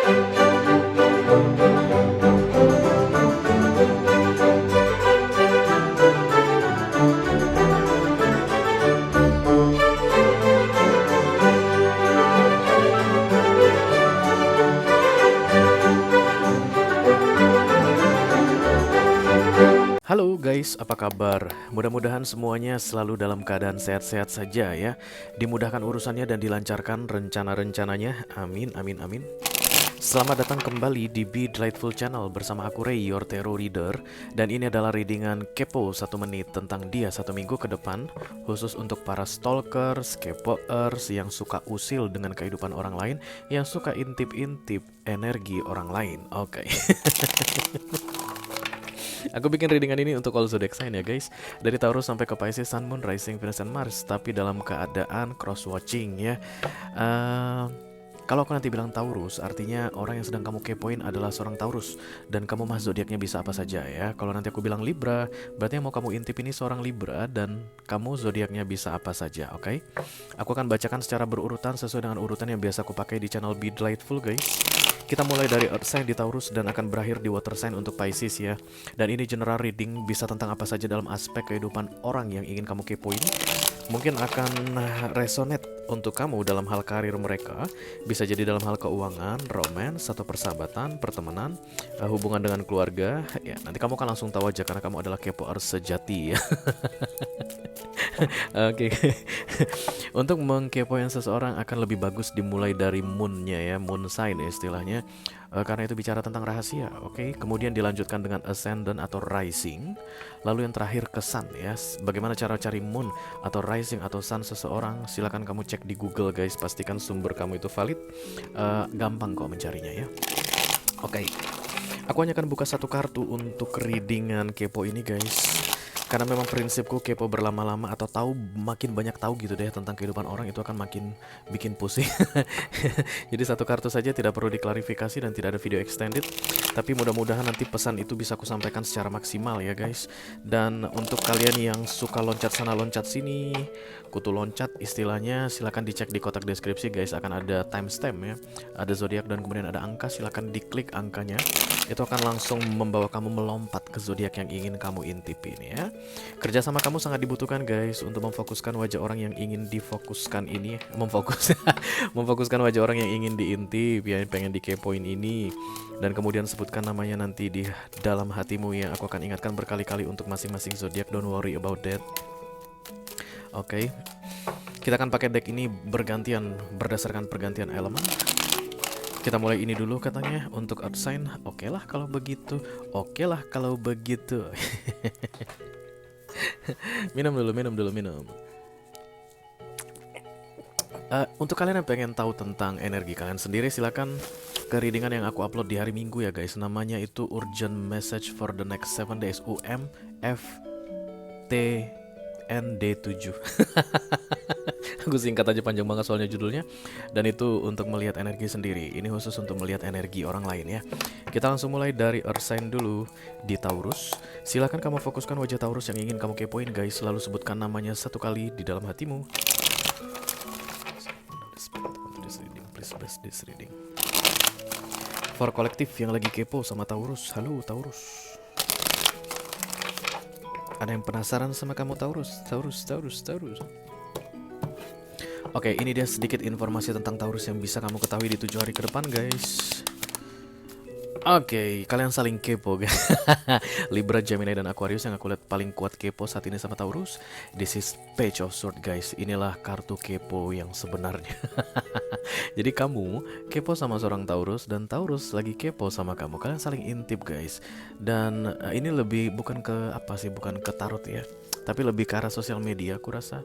Halo guys, apa kabar? Mudah-mudahan semuanya selalu dalam keadaan sehat-sehat saja ya. Dimudahkan urusannya dan dilancarkan rencana-rencananya. Amin, amin, amin. Selamat datang kembali di Be Delightful Channel bersama aku Ray, your tarot reader. Dan ini adalah readingan kepo 1 menit tentang dia 1 minggu ke depan. Khusus untuk para stalkers, kepoers yang suka usil dengan kehidupan orang lain, yang suka intip-intip energi orang lain. Oke. Aku bikin readingan ini untuk all zodiac sign ya guys. Dari Taurus sampai ke Pisces, Sun, Moon, Rising, Venus, dan Mars. Tapi dalam keadaan cross watching ya. Kalau aku nanti bilang Taurus, artinya orang yang sedang kamu kepoin adalah seorang Taurus. Dan kamu mah zodiaknya bisa apa saja ya. Kalau nanti aku bilang Libra, berarti yang mau kamu intip ini seorang Libra. Dan kamu zodiaknya bisa apa saja, oke? Aku akan bacakan secara berurutan sesuai dengan urutan yang biasa aku pakai di channel Be Delightful guys. Kita mulai dari Earth sign di Taurus dan akan berakhir di Water sign untuk Pisces ya. Dan ini general reading, bisa tentang apa saja dalam aspek kehidupan orang yang ingin kamu kepoin. Mungkin akan resonate untuk kamu dalam hal karir mereka. Bisa jadi dalam hal keuangan, romance, atau persahabatan, pertemanan, hubungan dengan keluarga. Ya, nanti kamu akan langsung tahu aja karena kamu adalah kepoers sejati ya. Oke. Untuk mengkepoin seseorang akan lebih bagus dimulai dari moonnya ya, moon sign istilahnya. Karena itu bicara tentang rahasia, oke. Kemudian dilanjutkan dengan ascendant atau rising. Lalu yang terakhir ke sun ya. Bagaimana cara cari moon atau rising atau sun seseorang? Silakan kamu cek di Google guys, pastikan sumber kamu itu valid. Gampang kok mencarinya ya. Oke. Aku hanya akan buka 1 kartu untuk readingan kepo ini guys. Karena memang prinsipku kepo berlama-lama atau tahu makin banyak tahu gitu deh tentang kehidupan orang itu akan makin bikin pusing. Jadi 1 kartu saja, tidak perlu diklarifikasi dan tidak ada video extended. Tapi mudah-mudahan nanti pesan itu bisa aku sampaikan secara maksimal ya guys. Dan untuk kalian yang suka loncat sana loncat sini, kutu loncat istilahnya, silahkan dicek di kotak deskripsi guys. Akan ada timestamp ya, ada zodiak dan kemudian ada angka. Silahkan diklik angkanya, itu akan langsung membawa kamu melompat ke zodiak yang ingin kamu intipin ya. Kerjasama kamu sangat dibutuhkan guys untuk memfokuskan wajah orang yang ingin difokuskan ini. Memfokuskan wajah orang yang ingin diintip, yang pengen dikepoin ini. Dan kemudian sebutkan namanya nanti di dalam hatimu ya. Aku akan ingatkan berkali-kali untuk masing-masing zodiak. Don't worry about that. Oke. Kita akan pakai deck ini bergantian berdasarkan pergantian elemen. Kita mulai ini dulu katanya untuk earth sign. Oke lah kalau begitu. Oke lah kalau begitu. Minum dulu. Untuk kalian yang pengen tahu tentang energi kalian sendiri, silakan ke readingan yang aku upload di hari Minggu ya guys. Namanya itu Urgent Message for the Next 7 Days, UMFTND7. Aku singkat aja, panjang banget soalnya judulnya. Dan itu untuk melihat energi sendiri. Ini khusus untuk melihat energi orang lain ya. Kita langsung mulai dari Earth sign dulu di Taurus. Silakan kamu fokuskan wajah Taurus yang ingin kamu kepoin guys. Lalu sebutkan namanya 1 kali di dalam hatimu. Please bless this reading. For kolektif yang lagi kepo sama Taurus. Halo Taurus. Ada yang penasaran sama kamu Taurus? Taurus. Oke, ini dia sedikit informasi tentang Taurus yang bisa kamu ketahui di 7 hari ke depan guys. Oke, kalian saling kepo guys. Libra, Gemini, dan Aquarius yang aku lihat paling kuat kepo saat ini sama Taurus. This is Page of Swords guys. Inilah kartu kepo yang sebenarnya. Jadi kamu kepo sama seorang Taurus dan Taurus lagi kepo sama kamu. Kalian saling intip guys. Dan ini lebih bukan ke apa sih, bukan ke tarot ya, tapi lebih ke arah sosial media aku rasa.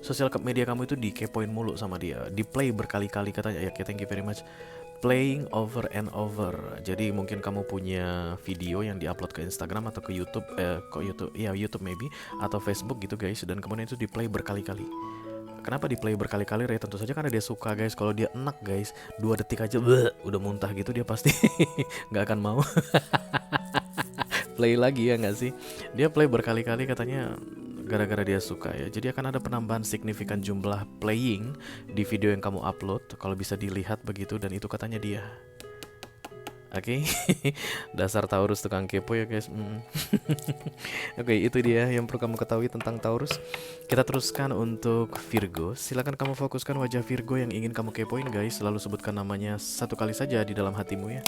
Sosial media kamu itu dikepoin mulu sama dia, di play berkali-kali katanya. Ya, thank you very much. Playing over and over. Jadi mungkin kamu punya video yang diupload ke Instagram atau ke YouTube, YouTube maybe, atau Facebook gitu guys, dan kemudian itu di play berkali-kali. Kenapa di play berkali-kali Ray? Tentu saja karena dia suka guys. Kalau dia enak guys, 2 detik aja udah muntah gitu, dia pasti nggak akan mau play lagi ya nggak sih. Dia play berkali-kali katanya gara-gara dia suka ya. Jadi akan ada penambahan signifikan jumlah playing di video yang kamu upload kalau bisa dilihat begitu, dan itu katanya dia. Oke. Dasar Taurus tukang kepo ya guys. Oke, itu dia yang perlu kamu ketahui tentang Taurus. Kita teruskan untuk Virgo. Silakan kamu fokuskan wajah Virgo yang ingin kamu kepoin guys. Lalu sebutkan namanya satu kali saja di dalam hatimu ya.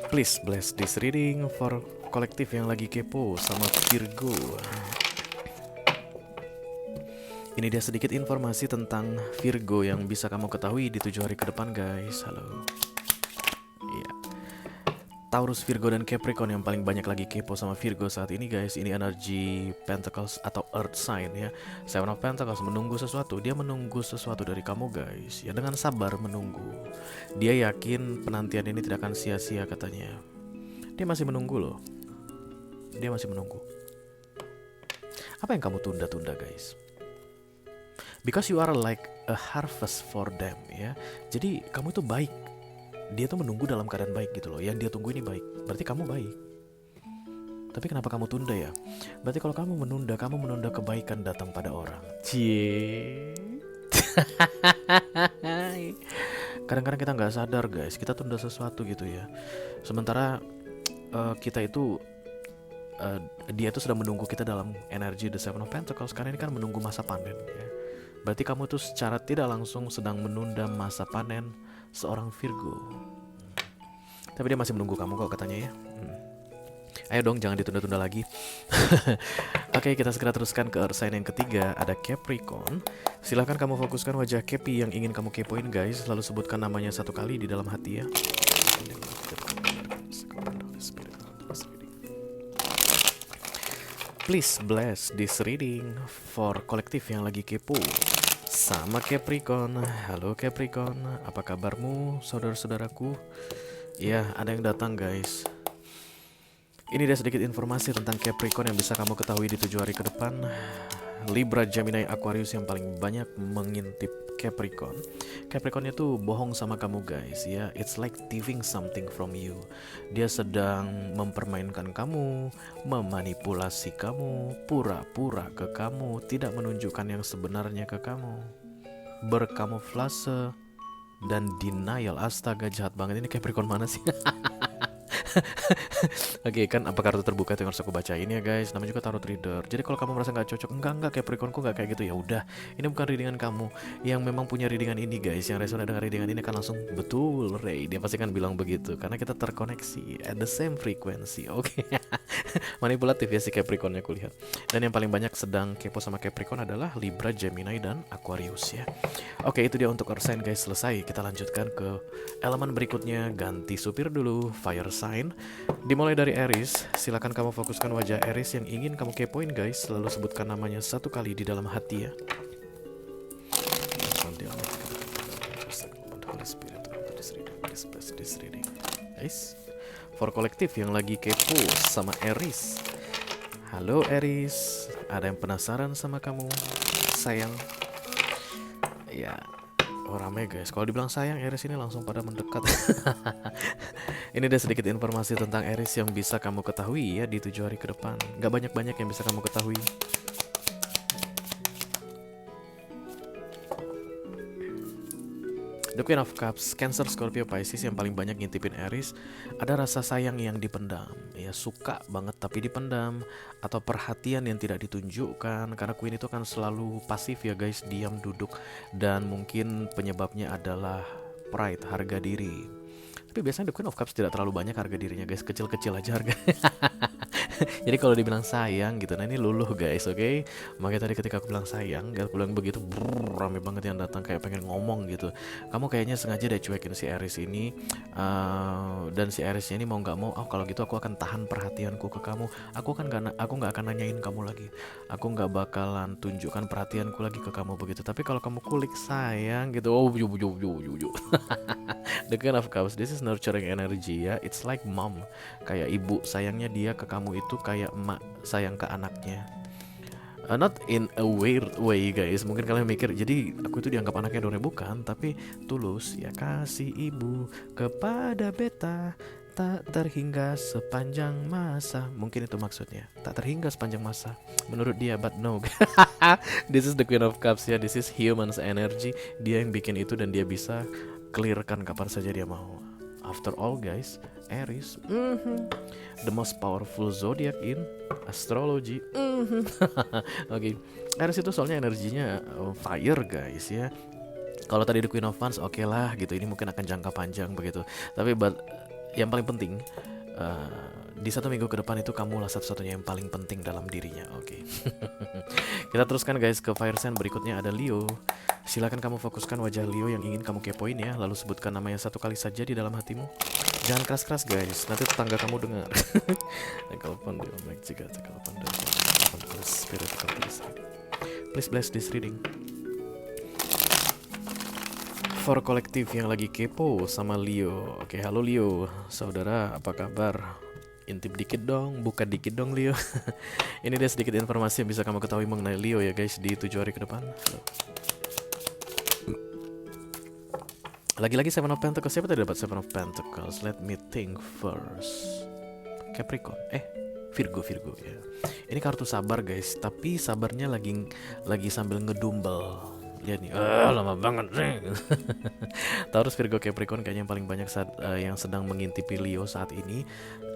Please bless this reading for kolektif yang lagi kepo sama Virgo. Ini dia sedikit informasi tentang Virgo yang bisa kamu ketahui di 7 hari ke depan guys. Halo. Iya. Taurus, Virgo, dan Capricorn yang paling banyak lagi kepo sama Virgo saat ini guys. Ini energi Pentacles atau Earth sign ya. Seven of Pentacles menunggu sesuatu. Dia menunggu sesuatu dari kamu guys. Ya dengan sabar menunggu. Dia yakin penantian ini tidak akan sia-sia katanya. Dia masih menunggu loh. Dia masih menunggu. Apa yang kamu tunda-tunda guys? Because you are like a harvest for them ya. Jadi kamu itu baik. Dia tuh menunggu dalam keadaan baik gitu loh. Yang dia tunggu ini baik. Berarti kamu baik. Tapi kenapa kamu tunda ya? Berarti kalau kamu menunda kebaikan datang pada orang. Cie. Kadang-kadang kita nggak sadar guys. Kita tunda sesuatu gitu ya. Sementara kita itu dia itu sudah menunggu kita dalam energi The Seven of Pentacles. Karena ini kan menunggu masa panen ya. Berarti kamu tuh secara tidak langsung sedang menunda masa panen seorang Virgo. Tapi dia masih menunggu kamu kok katanya ya. Ayo dong jangan ditunda-tunda lagi. Oke, kita segera teruskan ke Earth sign yang ketiga. Ada Capricorn. Silahkan kamu fokuskan wajah Capi yang ingin kamu kepoin guys. Lalu sebutkan namanya satu kali di dalam hati ya. Please bless this reading for kolektif yang lagi kepo sama Capricorn. Halo Capricorn, apa kabarmu saudara-saudaraku? Ya, ada yang datang guys. Ini dia sedikit informasi tentang Capricorn yang bisa kamu ketahui di 7 hari ke depan. Libra, Gemini, Aquarius yang paling banyak mengintip Capricorn. Capricorn itu bohong sama kamu guys ya. It's like thieving something from you. Dia sedang mempermainkan kamu, memanipulasi kamu, pura-pura ke kamu, tidak menunjukkan yang sebenarnya ke kamu. Berkamuflase dan denial. Astaga, jahat banget ini Capricorn mana sih? Oke, kan apa kartu terbuka itu yang harus aku bacain ya guys. Namanya juga tarot reader. Jadi kalau kamu merasa nggak cocok, enggak Capricornku nggak kayak gitu, ya udah. Ini bukan readingan kamu. Yang memang punya readingan ini guys, yang resonate dengan readingan ini kan langsung betul Ray. Dia pasti kan bilang begitu karena kita terkoneksi at the same frequency. Oke. Manipulatif ya si Capricornnya kulihat. Dan yang paling banyak sedang kepo sama Capricorn adalah Libra, Gemini, dan Aquarius ya. Oke, itu dia untuk Earth sign guys. Selesai. Kita lanjutkan ke elemen berikutnya. Ganti supir dulu. Fire sign. Dimulai dari Aries. Silakan kamu fokuskan wajah Aries yang ingin kamu kepoin guys. Lalu sebutkan namanya satu kali di dalam hati ya. Guys, for kolektif yang lagi kepo sama Aries. Halo Aries, ada yang penasaran sama kamu sayang? Ya, oh rame guys. Kalau dibilang sayang Aries ini langsung pada mendekat. Ini ada sedikit informasi tentang Aries yang bisa kamu ketahui ya di 7 hari ke depan. Gak banyak-banyak yang bisa kamu ketahui. The Queen of Cups, Cancer, Scorpio, Pisces yang paling banyak ngintipin Aries. Ada rasa sayang yang dipendam, ya suka banget tapi dipendam, atau perhatian yang tidak ditunjukkan. Karena Queen itu kan selalu pasif ya guys, diam duduk, dan mungkin penyebabnya adalah pride, harga diri. Tapi biasanya The Queen of Cups tidak terlalu banyak harga dirinya guys, kecil-kecil aja harga. Jadi kalau dibilang sayang gitu, nah ini luluh guys, oke? Makanya tadi ketika aku bilang sayang, aku bilang begitu, rame banget yang datang kayak pengen ngomong gitu. Kamu kayaknya sengaja deh cuekin si Aries ini, dan si Aries ini mau nggak mau, oh kalau gitu aku akan tahan perhatianku ke kamu. Aku nggak akan nanyain kamu lagi. Aku nggak bakalan tunjukkan perhatianku lagi ke kamu begitu. Tapi kalau kamu kulik sayang gitu, oh buju. The Queen of Cups, this is nurturing energy ya. It's like mom, kayak ibu sayangnya dia ke kamu itu kayak emak sayang ke anaknya. Not in a weird way guys. Mungkin kalian mikir jadi aku itu dianggap anaknya Dore, bukan, tapi tulus ya, kasih ibu kepada beta, Tak terhingga sepanjang masa. Mungkin itu maksudnya. Tak terhingga sepanjang masa menurut dia, but no. This is the Queen of Cups ya. This is humans energy. Dia yang bikin itu dan dia bisa clearkan kapan saja dia mau. After all guys, Aries, the most powerful zodiac in astrology. Oke. Aries itu soalnya energinya fire guys ya. Kalau tadi The Queen of Wands oke lah gitu, ini mungkin akan jangka panjang begitu. Tapi yang paling penting di 1 minggu ke depan itu kamulah satu-satunya yang paling penting dalam dirinya. Oke. Kita teruskan guys ke fire sign berikutnya, ada Leo. Silakan kamu fokuskan wajah Leo yang ingin kamu kepoin ya, lalu sebutkan namanya 1 kali saja di dalam hatimu. Jangan keras-keras guys, nanti tetangga kamu dengar. Telepon dia magic, telepon dari spirit, please bless this reading. For kolektif yang lagi kepo sama Leo. Oke, halo Leo, saudara, apa kabar? Intip dikit dong, buka dikit dong Leo. Ini dia sedikit informasi yang bisa kamu ketahui mengenai Leo ya guys di 7 hari ke depan. Lagi-lagi Seven of Pentacles. Siapa tadi dapat Seven of Pentacles? Let me think first. Capricorn, Virgo ya. Ini kartu sabar guys, tapi sabarnya lagi sambil ngedumbel. Lihat nih, lama banget nih. Taurus, Virgo, Capricorn kayaknya yang paling banyak yang sedang mengintipi Leo saat ini.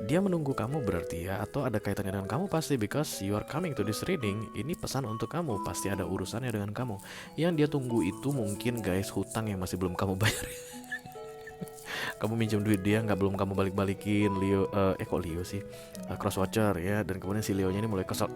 Dia menunggu kamu berarti ya, atau ada kaitannya dengan kamu pasti, because you are coming to this reading. Ini pesan untuk kamu, pasti ada urusannya dengan kamu. Yang dia tunggu itu mungkin guys hutang yang masih belum kamu bayar. Kamu minjem duit dia belum kamu balik-balikin Leo, kok Leo sih, Crosswatcher ya, dan kemudian si Leonya ini mulai kesel,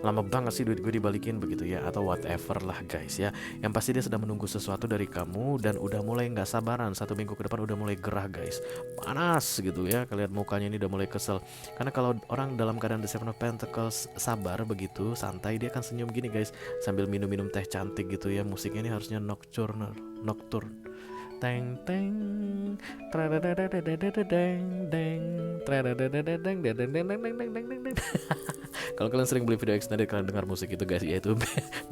lama banget sih duit gue dibalikin begitu ya, atau whatever lah guys ya. Yang pasti dia sedang menunggu sesuatu dari kamu dan udah mulai nggak sabaran. 1 minggu ke depan udah mulai gerah guys, panas gitu ya, kalian mukanya ini udah mulai kesel. Karena kalau orang dalam keadaan The Seven of Pentacles sabar begitu, santai, dia akan senyum gini guys, sambil minum-minum teh cantik gitu ya. Musiknya ini harusnya nocturne. Teng teng kalau kalian sering beli video extended, kalian dengar musik itu guys, yaitu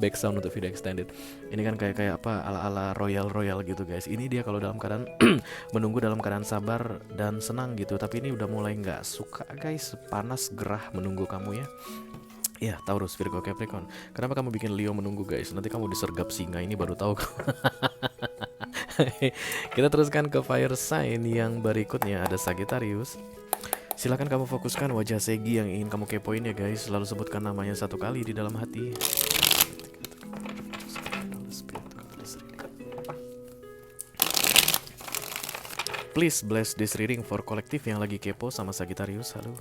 back sound untuk video extended. Ini kan kayak apa, ala royal gitu guys. Ini dia kalau dalam keadaan menunggu dalam keadaan sabar dan senang gitu. Tapi ini udah mulai nggak suka guys, panas gerah menunggu kamu ya. Ya, Taurus, Virgo, Capricorn. Kenapa kamu bikin Leo menunggu guys? Nanti kamu disergap singa, ini baru tahu. Kita teruskan ke fire sign yang berikutnya, ada Sagittarius. Silakan kamu fokuskan wajah Segi yang ingin kamu kepoin ya guys, lalu sebutkan namanya 1 kali di dalam hati. Please bless this reading for kolektif yang lagi kepo sama Sagittarius. Halo.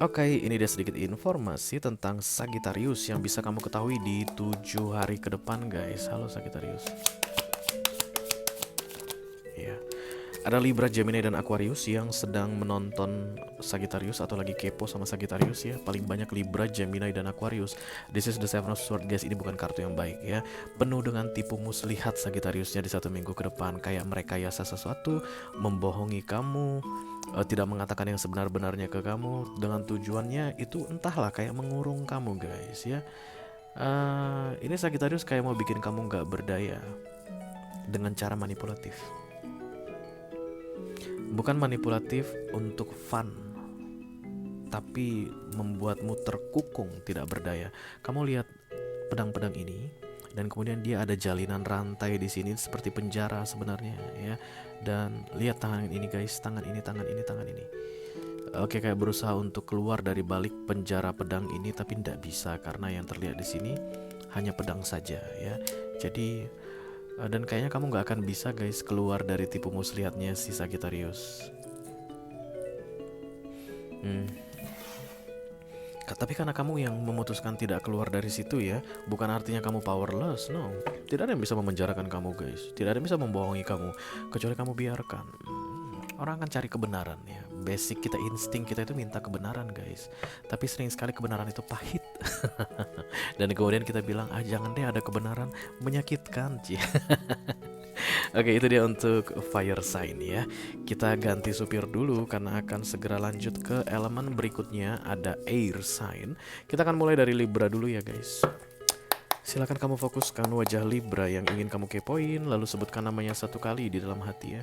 Oke, ini dia sedikit informasi tentang Sagittarius yang bisa kamu ketahui di 7 hari ke depan guys. Halo Sagittarius. Ya. Ada Libra, Gemini, dan Aquarius yang sedang menonton Sagittarius atau lagi kepo sama Sagittarius ya. Paling banyak Libra, Gemini, dan Aquarius. This is the Seven of Swords guys. Ini bukan kartu yang baik ya. Penuh dengan tipu muslihat Sagittariusnya di 1 minggu ke depan. Kayak merekayasa sesuatu, membohongi kamu, tidak mengatakan yang sebenar-benarnya ke kamu, dengan tujuannya itu entahlah kayak mengurung kamu guys ya. Ini Sagittarius kayak mau bikin kamu gak berdaya dengan cara manipulatif. Bukan manipulatif untuk fun, tapi membuatmu terkukung, tidak berdaya. Kamu lihat pedang-pedang ini, dan kemudian dia ada jalinan rantai di sini seperti penjara sebenarnya ya. Dan lihat tangan ini guys, tangan ini. Oke, kayak berusaha untuk keluar dari balik penjara pedang ini, tapi tidak bisa karena yang terlihat di sini hanya pedang saja ya. Jadi dan kayaknya kamu nggak akan bisa guys keluar dari tipu muslihatnya si Sagittarius. Tapi karena kamu yang memutuskan tidak keluar dari situ ya, bukan artinya kamu powerless. No, tidak ada yang bisa memenjarakan kamu guys, tidak ada yang bisa membohongi kamu kecuali kamu biarkan. Orang akan cari kebenaran ya. Basic kita, insting kita itu minta kebenaran guys. Tapi sering sekali kebenaran itu pahit. Dan kemudian kita bilang, jangan deh ada kebenaran, menyakitkan. Oke, itu dia untuk fire sign ya. Kita ganti supir dulu karena akan segera lanjut ke elemen berikutnya, ada air sign. Kita akan mulai dari Libra dulu ya guys. Silakan kamu fokuskan wajah Libra yang ingin kamu kepoin, lalu sebutkan namanya satu kali di dalam hati ya.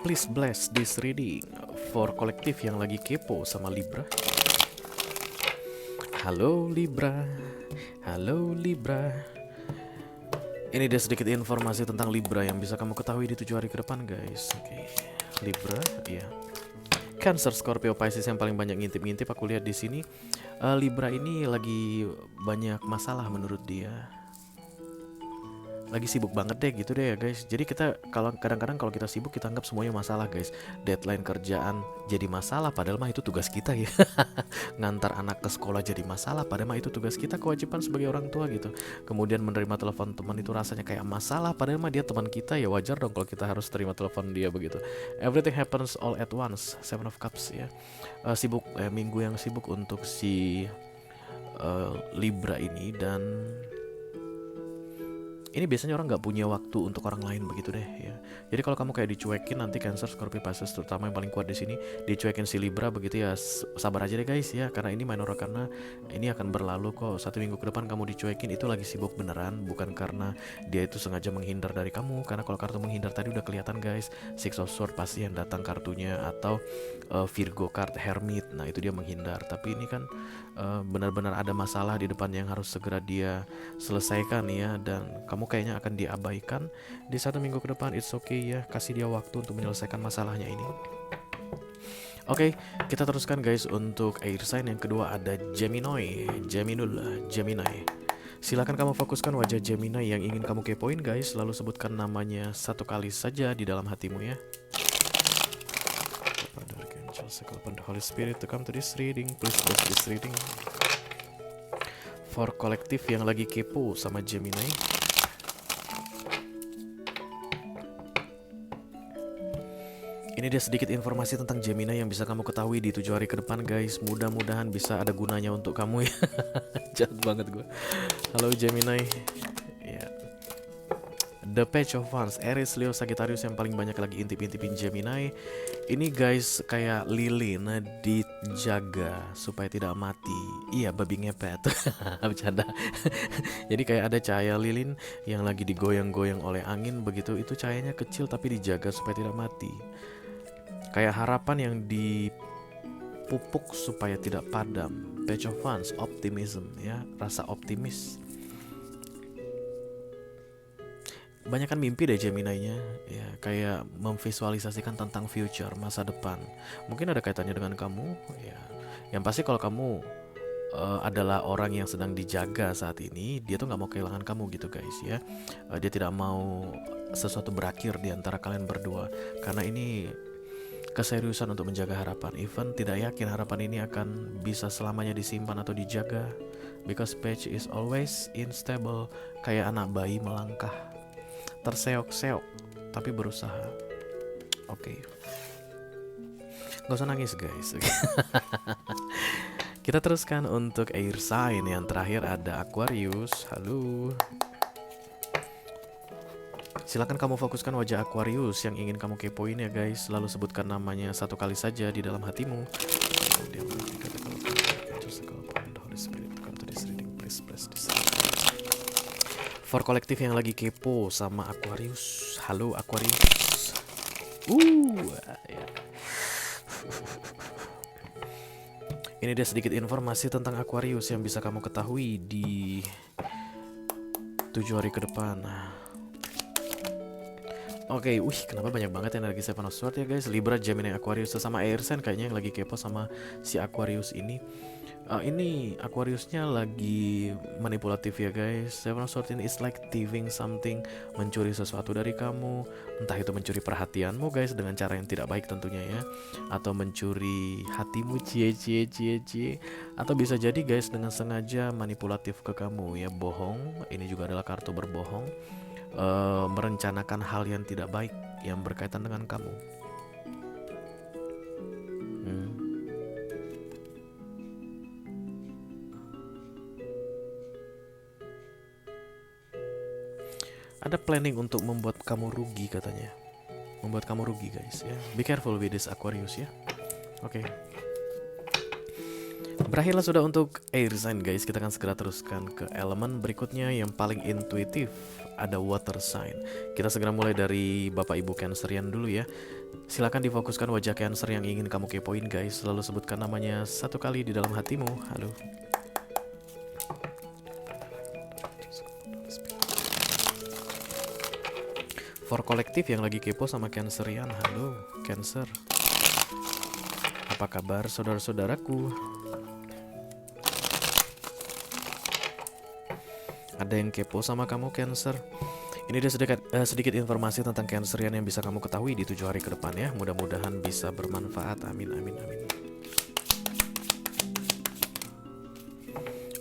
Please bless this reading for kolektif yang lagi kepo sama Libra. Halo Libra, halo Libra. Ini dia sedikit informasi tentang Libra yang bisa kamu ketahui di 7 hari ke depan guys. Oke, Libra, ya. Cancer, Scorpio, Pisces yang paling banyak ngintip-ngintip aku lihat di sini. Libra ini lagi banyak masalah menurut dia. Lagi sibuk banget deh gitu deh ya guys. Jadi kita kalau kadang-kadang kalau kita sibuk kita anggap semuanya masalah guys. Deadline kerjaan jadi masalah padahal mah itu tugas kita ya. Ngantar anak ke sekolah jadi masalah padahal mah itu tugas kita, kewajiban sebagai orang tua gitu. Kemudian menerima telepon teman itu rasanya kayak masalah padahal mah dia teman kita ya, wajar dong kalau kita harus terima telepon dia begitu. Everything happens all at once. Seven of Cups ya. Sibuk minggu yang sibuk untuk si Libra ini, dan ini biasanya orang nggak punya waktu untuk orang lain begitu deh ya. Jadi kalau kamu kayak dicuekin nanti Cancer, Scorpio, Pisces terutama yang paling kuat di sini dicuekin si Libra begitu ya, sabar aja deh guys ya, karena ini minor karena ini akan berlalu kok. 1 minggu ke depan kamu dicuekin itu lagi sibuk beneran, bukan karena dia itu sengaja menghindar dari kamu. Karena kalau kartu menghindar tadi udah kelihatan guys, Six of Swords pasti yang datang kartunya, atau Virgo card Hermit, nah itu dia menghindar. Tapi ini kan benar-benar ada masalah di depan yang harus segera dia selesaikan ya, dan kamu kayaknya akan diabaikan di 1 minggu ke depan. It's okay ya, kasih dia waktu untuk menyelesaikan masalahnya ini. Oke, kita teruskan guys untuk air sign yang kedua ada Gemini, Gemini. Silakan kamu fokuskan wajah Gemini yang ingin kamu kepoin guys, lalu sebutkan namanya satu kali saja di dalam hatimu ya. The Holy Spirit to come to this reading, please bless this reading for kolektif yang lagi kepo sama Gemini. Ini dia sedikit informasi tentang Gemini yang bisa kamu ketahui di 7 hari ke depan guys. Mudah-mudahan bisa ada gunanya untuk kamu ya. Jahat banget gue. Halo Gemini ya. The Page of Wands, Aries, Leo, Sagittarius yang paling banyak lagi intip-intipin Gemini. Ini guys kayak lilin dijaga supaya tidak mati. Iya, babi ngepet. Bercanda. Jadi kayak ada cahaya lilin yang lagi digoyang-goyang oleh angin begitu. Itu cahayanya kecil tapi dijaga supaya tidak mati. Kayak harapan yang dipupuk supaya tidak padam. Page of Wands, optimism ya, rasa optimis. Banyak kan mimpi deh Gemini-nya ya, kayak memvisualisasikan tentang future, masa depan. Mungkin ada kaitannya dengan kamu ya. Yang pasti kalau kamu adalah orang yang sedang dijaga saat ini, dia tuh nggak mau kehilangan kamu gitu guys ya. Dia tidak mau sesuatu berakhir di antara kalian berdua, karena ini keseriusan untuk menjaga harapan. Even tidak yakin harapan ini akan bisa selamanya disimpan atau dijaga, because Page is always unstable, kayak anak bayi melangkah terseok-seok tapi berusaha. Oke. Gak usah nangis guys. Kita teruskan untuk air sign yang terakhir ada Aquarius. Halo. Silakan kamu fokuskan wajah Aquarius yang ingin kamu kepoin ya guys, lalu sebutkan namanya satu kali saja di dalam hatimu. For kolektif yang lagi kepo sama Aquarius. Halo Aquarius. Ya. Ini dia sedikit informasi tentang Aquarius yang bisa kamu ketahui di 7 hari ke depan. Oke, kenapa banyak banget energi Seven of Swords ya guys. Libra, Gemini, Aquarius sesama air sign kayaknya yang lagi kepo sama si Aquarius ini. Ini Aquariusnya lagi manipulatif ya guys. Seven of Swords ini is like thieving something, mencuri sesuatu dari kamu. Entah itu mencuri perhatianmu guys dengan cara yang tidak baik tentunya ya, atau mencuri hatimu, cie. Atau bisa jadi guys dengan sengaja manipulatif ke kamu ya, bohong. Ini juga adalah kartu berbohong. Merencanakan hal yang tidak baik yang berkaitan dengan kamu. Ada planning untuk membuat kamu rugi katanya. Membuat kamu rugi guys ya. Be careful with this Aquarius ya. Oke. Berakhirlah sudah untuk air sign guys. Kita akan segera teruskan ke elemen berikutnya yang paling intuitif. Ada water sign. Kita segera mulai dari Bapak Ibu Cancerian dulu ya. Silakan difokuskan wajah Cancer yang ingin kamu kepoin guys. Lalu sebutkan namanya satu kali di dalam hatimu. Halo. For kolektif yang lagi kepo sama Cancerian. Halo Cancer. Apa kabar saudara-saudaraku? Ada yang kepo sama kamu Cancer? Ini dia sedikit informasi tentang Cancerian yang bisa kamu ketahui di 7 hari ke depan ya. Mudah-mudahan bisa bermanfaat. Amin amin amin.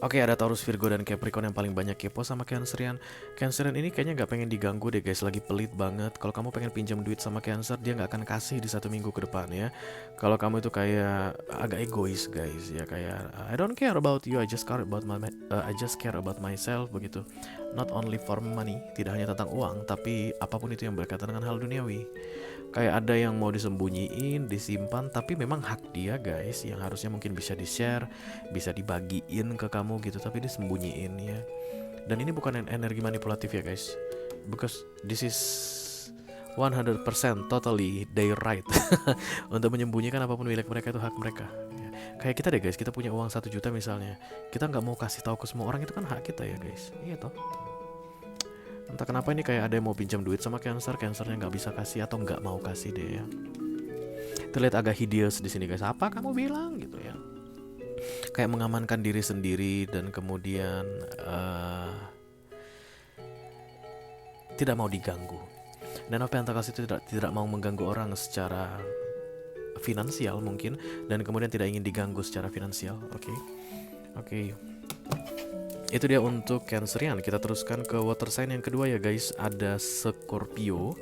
Oke, ada Taurus, Virgo, dan Capricorn yang paling banyak kepo sama Cancerian. Cancerian ini kayaknya nggak pengen diganggu deh guys, lagi pelit banget. Kalau kamu pengen pinjam duit sama Cancer, dia nggak akan kasih di 1 minggu ke depan ya. Kalau kamu itu kayak agak egois guys ya, kayak I don't care about you, I just care about myself begitu. Not only for money, tidak hanya tentang uang, tapi apapun itu yang berkaitan dengan hal duniawi. Kayak ada yang mau disembunyiin, disimpan, tapi memang hak dia guys, yang harusnya mungkin bisa di-share, bisa dibagiin ke kamu gitu, tapi disembunyiin ya. Dan ini bukan energi manipulatif ya guys, because this is 100% totally their right untuk menyembunyikan apapun milik mereka, itu hak mereka ya. Kayak kita deh guys, kita punya uang 1 juta misalnya, kita nggak mau kasih tahu ke semua orang, itu kan hak kita ya guys, iya toh. Entah kenapa ini kayak ada yang mau pinjam duit sama Cancernya nggak bisa kasih atau nggak mau kasih deh ya. Terlihat agak hideous di sini guys. Apa kamu bilang gitu ya? Kayak mengamankan diri sendiri dan kemudian tidak mau diganggu. Dan apa yang terkasih itu tidak mau mengganggu orang secara finansial mungkin, dan kemudian tidak ingin diganggu secara finansial. Oke. Itu dia untuk Cancerian. Kita teruskan ke water sign yang kedua ya guys. Ada Scorpio.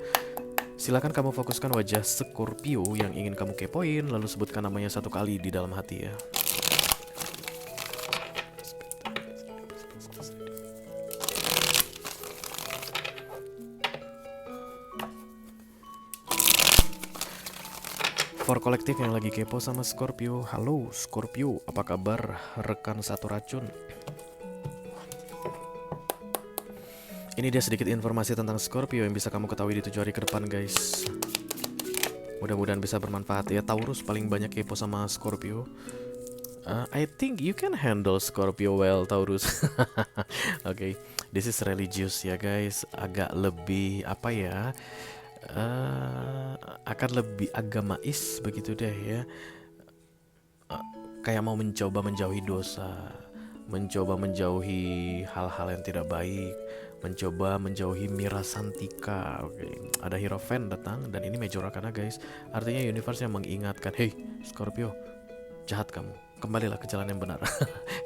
Silakan kamu fokuskan wajah Scorpio yang ingin kamu kepoin, lalu sebutkan namanya 1 kali di dalam hati ya. For kolektif yang lagi kepo sama Scorpio. Halo Scorpio, apa kabar rekan satu racun? Ini dia sedikit informasi tentang Scorpio yang bisa kamu ketahui di 7 hari ke depan guys. Mudah-mudahan bisa bermanfaat ya. Taurus paling banyak kepo sama Scorpio. I think you can handle Scorpio well, Taurus. Oke, this is religious ya guys. Agak lebih apa ya, akan lebih agamais begitu deh ya. Kayak mau mencoba menjauhi dosa, mencoba menjauhi hal-hal yang tidak baik, mencoba menjauhi Mirasantika. Oke. Ada Hierophant datang dan ini Major Arcana guys. Artinya universe yang mengingatkan, hey Scorpio, jahat kamu, kembalilah ke jalan yang benar.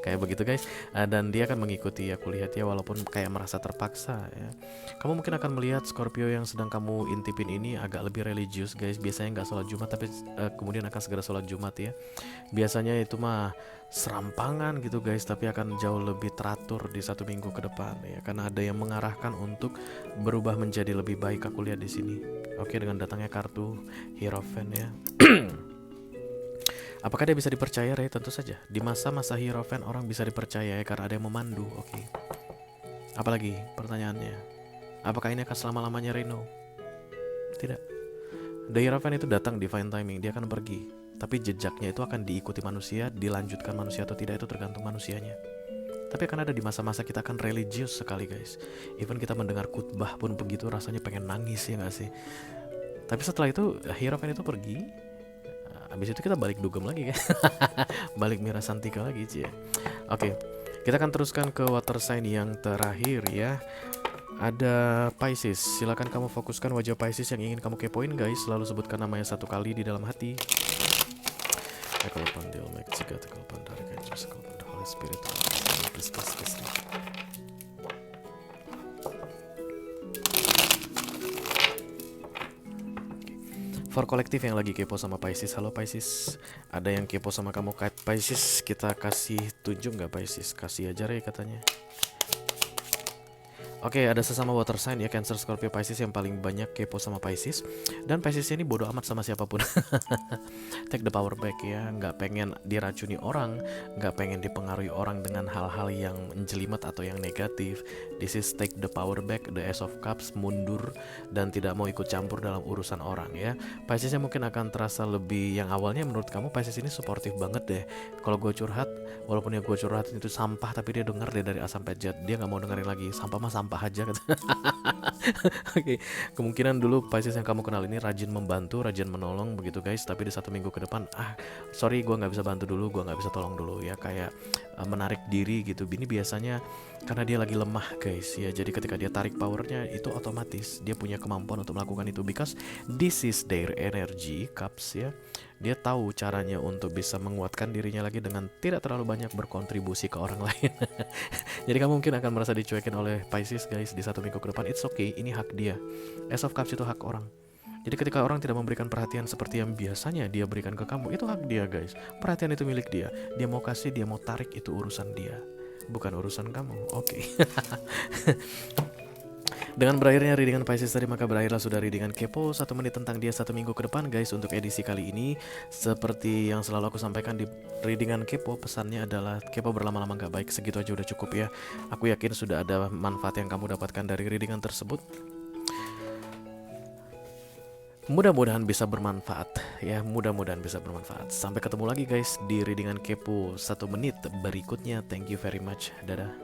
Kayak begitu guys. Dan dia akan mengikuti, aku lihat ya, walaupun kayak merasa terpaksa ya. Kamu mungkin akan melihat Scorpio yang sedang kamu intipin ini agak lebih religius guys. Biasanya nggak sholat Jumat, tapi kemudian akan segera sholat Jumat ya. Biasanya itu mah serampangan gitu guys, tapi akan jauh lebih teratur di 1 minggu ke depan ya, karena ada yang mengarahkan untuk berubah menjadi lebih baik, aku lihat di sini. Oke, dengan datangnya kartu Hierophant ya. Apakah dia bisa dipercaya Ray? Tentu saja. Di masa-masa Hierophant orang bisa dipercaya ya, karena ada yang memandu. Oke. Apalagi pertanyaannya, apakah ini akan selama-lamanya Reno? Tidak. The Hierophant itu datang divine timing, dia akan pergi. Tapi jejaknya itu akan diikuti manusia, dilanjutkan manusia atau tidak itu tergantung manusianya. Tapi akan ada di masa-masa kita akan religius sekali guys. Even kita mendengar khutbah pun begitu rasanya pengen nangis ya gak sih? Tapi setelah itu Hierophant itu pergi. Habis itu kita balik dugem lagi kan. Balik Mirasantika lagi sih. Oke. Kita akan teruskan ke water sign yang terakhir ya. Ada Pisces. Silakan kamu fokuskan wajah Pisces yang ingin kamu kepoin guys, lalu sebutkan namanya 1 kali di dalam hati. For kolektif yang lagi kepo sama Pisces, halo Pisces. Ada yang kepo sama kamu Pisces, kita kasih tunjuk nggak Pisces? Kasih aja Ray katanya. Oke, ada sesama water sign ya, Cancer, Scorpio, Pisces yang paling banyak kepo sama Pisces. Dan Pisces ini bodoh amat sama siapapun. Take the power back ya, nggak pengen diracuni orang, nggak pengen dipengaruhi orang dengan hal-hal yang menjelimet atau yang negatif. This is take the power back, the Ace of Cups, mundur dan tidak mau ikut campur dalam urusan orang ya. Piscesnya mungkin akan terasa lebih, yang awalnya menurut kamu Pisces ini suportif banget deh. Kalau gue curhat, walaupun yang gue curhatin itu sampah, tapi dia denger deh dari A sampai Z, dia nggak mau dengerin lagi. Sampah mah sampah aja kata. Oke, kemungkinan dulu Pisces yang kamu kenal ini rajin membantu, rajin menolong begitu guys. Tapi di 1 minggu ke depan, sorry gue nggak bisa bantu dulu, gue nggak bisa tolong dulu ya, kayak menarik diri gitu. Ini biasanya karena dia lagi lemah guys ya. Jadi ketika dia tarik powernya itu otomatis dia punya kemampuan untuk melakukan itu, because this is their energy cups ya. Dia tahu caranya untuk bisa menguatkan dirinya lagi dengan tidak terlalu banyak berkontribusi ke orang lain. Jadi kamu mungkin akan merasa dicuekin oleh Pisces guys di 1 minggu ke depan. It's okay, ini hak dia. Ace of Cups itu hak orang. Jadi ketika orang tidak memberikan perhatian seperti yang biasanya dia berikan ke kamu, itu hak dia guys. Perhatian itu milik dia. Dia mau kasih, dia mau tarik, itu urusan dia, bukan urusan kamu. Oke. Dengan berakhirnya readingan Pisces tadi, maka berakhirlah sudah readingan kepo 1 menit tentang dia 1 minggu ke depan guys. Untuk edisi kali ini, seperti yang selalu aku sampaikan di readingan kepo, pesannya adalah kepo berlama-lama gak baik. Segitu aja udah cukup ya. Aku yakin sudah ada manfaat yang kamu dapatkan dari readingan tersebut. Mudah-mudahan bisa bermanfaat ya, mudah-mudahan bisa bermanfaat. Sampai ketemu lagi guys di readingan kepo 1 menit berikutnya. Thank you very much. Dadah.